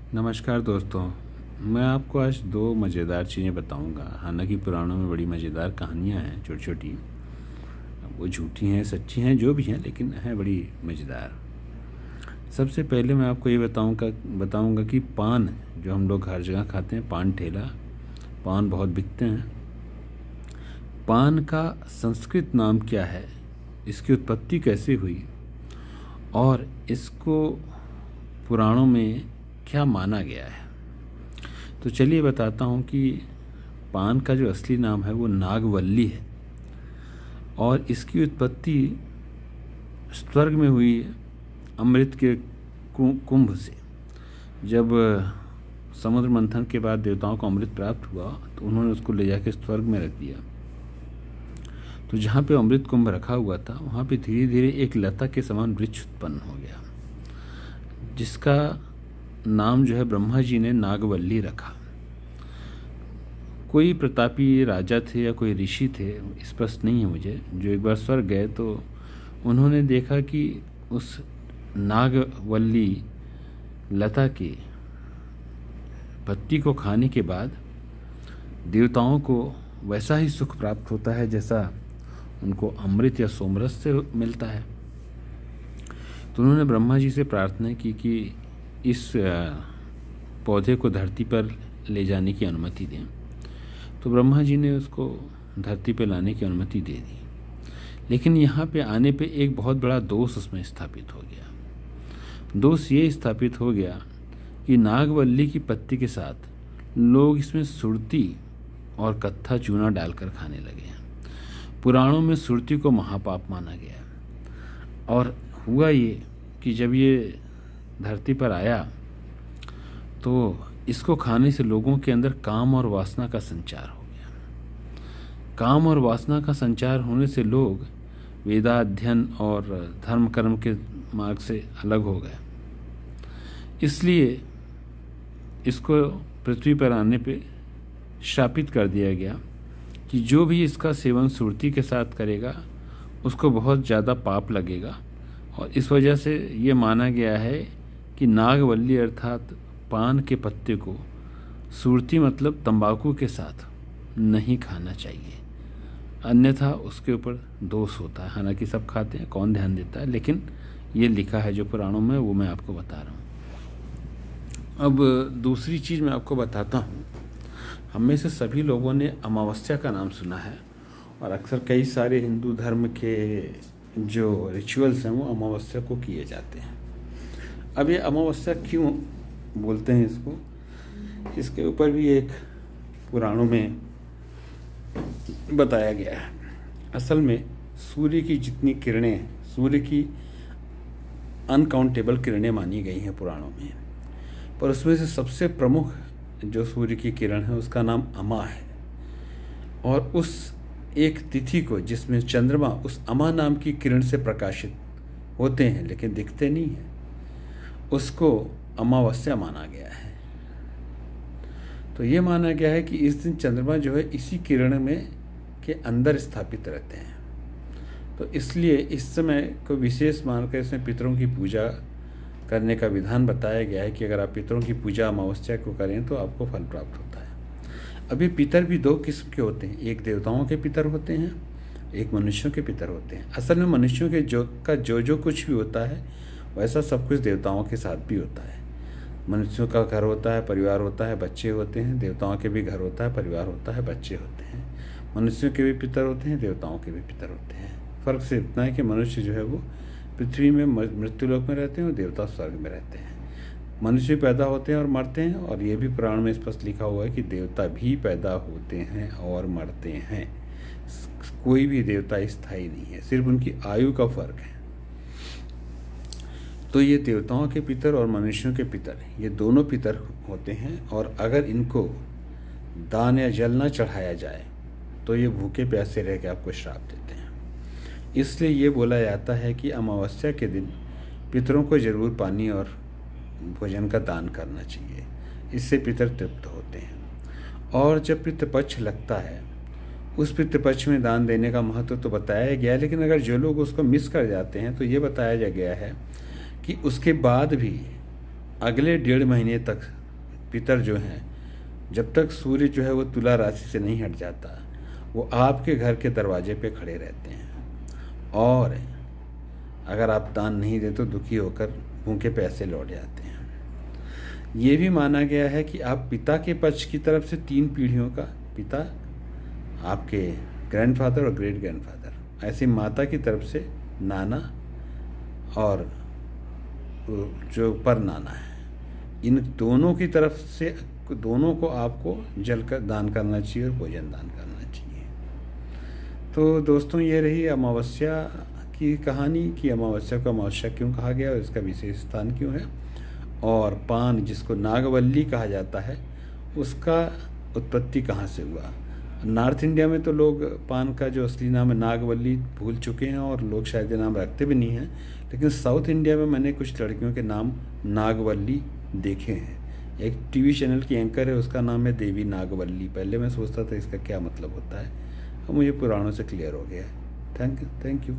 नमस्कार दोस्तों। मैं आपको आज दो मज़ेदार चीज़ें बताऊंगा। हालांकि पुराणों में बड़ी मज़ेदार कहानियां हैं, छोटी छोटी। वो झूठी हैं, सच्ची हैं, जो भी हैं, लेकिन हैं बड़ी मज़ेदार। सबसे पहले मैं आपको ये बताऊंगा कि पान, जो हम लोग हर जगह खाते हैं, पान ठेला, पान बहुत बिकते हैं। पान का संस्कृत नाम क्या है, इसकी उत्पत्ति कैसे हुई और इसको पुराणों में क्या माना गया है। तो चलिए बताता हूँ कि पान का जो असली नाम है वो नागवल्ली है और इसकी उत्पत्ति स्वर्ग में हुई अमृत के कुंभ से। जब समुद्र मंथन के बाद देवताओं को अमृत प्राप्त हुआ तो उन्होंने उसको ले जाकर स्वर्ग में रख दिया। तो जहाँ पे अमृत कुंभ रखा हुआ था वहाँ पे धीरे धीरे एक लता के समान वृक्ष उत्पन्न हो गया, जिसका नाम जो है ब्रह्मा जी ने नागवल्ली रखा। कोई प्रतापी राजा थे या कोई ऋषि थे, स्पष्ट नहीं है मुझे, जो एक बार स्वर्ग गए तो उन्होंने देखा कि उस नागवल्ली लता की पत्ती को खाने के बाद देवताओं को वैसा ही सुख प्राप्त होता है जैसा उनको अमृत या सोमरस से मिलता है। तो उन्होंने ब्रह्मा जी से प्रार्थना की कि इस पौधे को धरती पर ले जाने की अनुमति दें। तो ब्रह्मा जी ने उसको धरती पर लाने की अनुमति दे दी। लेकिन यहाँ पे आने पे एक बहुत बड़ा दोष उसमें स्थापित हो गया। दोष ये स्थापित हो गया कि नागवल्ली की पत्ती के साथ लोग इसमें सुरती और कत्था चूना डालकर खाने लगे। पुराणों में सुरती को महापाप माना गया और हुआ ये कि जब ये धरती पर आया तो इसको खाने से लोगों के अंदर काम और वासना का संचार हो गया। काम और वासना का संचार होने से लोग वेदाध्ययन और धर्म कर्म के मार्ग से अलग हो गए। इसलिए इसको पृथ्वी पर आने पे शापित कर दिया गया कि जो भी इसका सेवन सुरती के साथ करेगा उसको बहुत ज़्यादा पाप लगेगा। और इस वजह से ये माना गया है कि नागवल्ली अर्थात पान के पत्ते को सुरती मतलब तंबाकू के साथ नहीं खाना चाहिए, अन्यथा उसके ऊपर दोष होता है। हालांकि सब खाते हैं, कौन ध्यान देता है, लेकिन ये लिखा है जो पुराणों में, वो मैं आपको बता रहा हूँ। अब दूसरी चीज़ मैं आपको बताता हूँ। हम में से सभी लोगों ने अमावस्या का नाम सुना है और अक्सर कई सारे हिंदू धर्म के जो रिचुअल्स हैं वो अमावस्या को किए जाते हैं। अब ये अमावस्या क्यों बोलते हैं इसको, इसके ऊपर भी एक पुराणों में बताया गया है। असल में सूर्य की जितनी किरणें, सूर्य की अनकाउंटेबल किरणें मानी गई हैं पुराणों में, पर उसमें से सबसे प्रमुख जो सूर्य की किरण है उसका नाम अमा है। और उस एक तिथि को जिसमें चंद्रमा उस अमा नाम की किरण से प्रकाशित होते हैं लेकिन दिखते नहीं हैं, उसको अमावस्या माना गया है। तो ये माना गया है कि इस दिन चंद्रमा जो है इसी किरण में के अंदर स्थापित रहते हैं। तो इसलिए इस समय को विशेष मानकर इसमें पितरों की पूजा करने का विधान बताया गया है कि अगर आप पितरों की पूजा अमावस्या को करें तो आपको फल प्राप्त होता है। अभी पितर भी दो किस्म के होते हैं, एक देवताओं के पितर होते हैं, एक मनुष्यों के पितर होते हैं। असल में मनुष्यों के जो कुछ भी होता है वैसा सब कुछ देवताओं के साथ भी होता है। मनुष्यों का घर होता है, परिवार होता है, बच्चे होते हैं। देवताओं के भी घर होता है, परिवार होता है, बच्चे होते हैं। मनुष्यों के भी पितर होते हैं, देवताओं के भी पितर होते हैं। फ़र्क सिर्फ इतना है कि मनुष्य जो है वो पृथ्वी में मृत्युलोक में रहते हैं और देवता स्वर्ग में रहते हैं। मनुष्य पैदा होते हैं और मरते हैं, और ये भी पुराण में स्पष्ट लिखा हुआ है कि देवता भी पैदा होते हैं और मरते हैं। कोई भी देवता स्थायी नहीं है, सिर्फ उनकी आयु का फर्क है। तो ये देवताओं के पितर और मनुष्यों के पितर, ये दोनों पितर होते हैं। और अगर इनको दान या जल न चढ़ाया जाए तो ये भूखे प्यासे रह के आपको श्राप देते हैं। इसलिए ये बोला जाता है कि अमावस्या के दिन पितरों को जरूर पानी और भोजन का दान करना चाहिए, इससे पितर तृप्त होते हैं। और जब पितृपक्ष लगता है, उस पितृपक्ष में दान देने का महत्व तो बताया गया है, लेकिन अगर जो लोग उसको मिस कर जाते हैं तो ये बताया गया है कि उसके बाद भी अगले 1.5 महीने तक पितर जो हैं, जब तक सूर्य जो है वो तुला राशि से नहीं हट जाता, वो आपके घर के दरवाजे पे खड़े रहते हैं। और अगर आप दान नहीं दें तो दुखी होकर भूखे पैसे लौट जाते हैं। ये भी माना गया है कि आप पिता के पक्ष की तरफ से 3 पीढ़ियों का, पिता, आपके ग्रैंडफादर और ग्रेट ग्रैंडफादर, ऐसे माता की तरफ से नाना और जो पर नाना है, इन दोनों की तरफ से दोनों को आपको जल का दान करना चाहिए और भोजन दान करना चाहिए। तो दोस्तों, ये रही अमावस्या की कहानी कि अमावस्या को अमावस्या क्यों कहा गया और इसका विशेष स्थान क्यों है। और पान, जिसको नागवल्ली कहा जाता है, उसका उत्पत्ति कहाँ से हुआ। नॉर्थ इंडिया में तो लोग पान का जो असली नाम है नागवल्ली भूल चुके हैं और लोग शायद ये नाम रखते भी नहीं हैं, लेकिन साउथ इंडिया में मैंने कुछ लड़कियों के नाम नागवल्ली देखे हैं। एक टीवी चैनल की एंकर है, उसका नाम है देवी नागवल्ली। पहले मैं सोचता था इसका क्या मतलब होता है, अब मुझे पुराणों से क्लियर हो गया है। Thank you.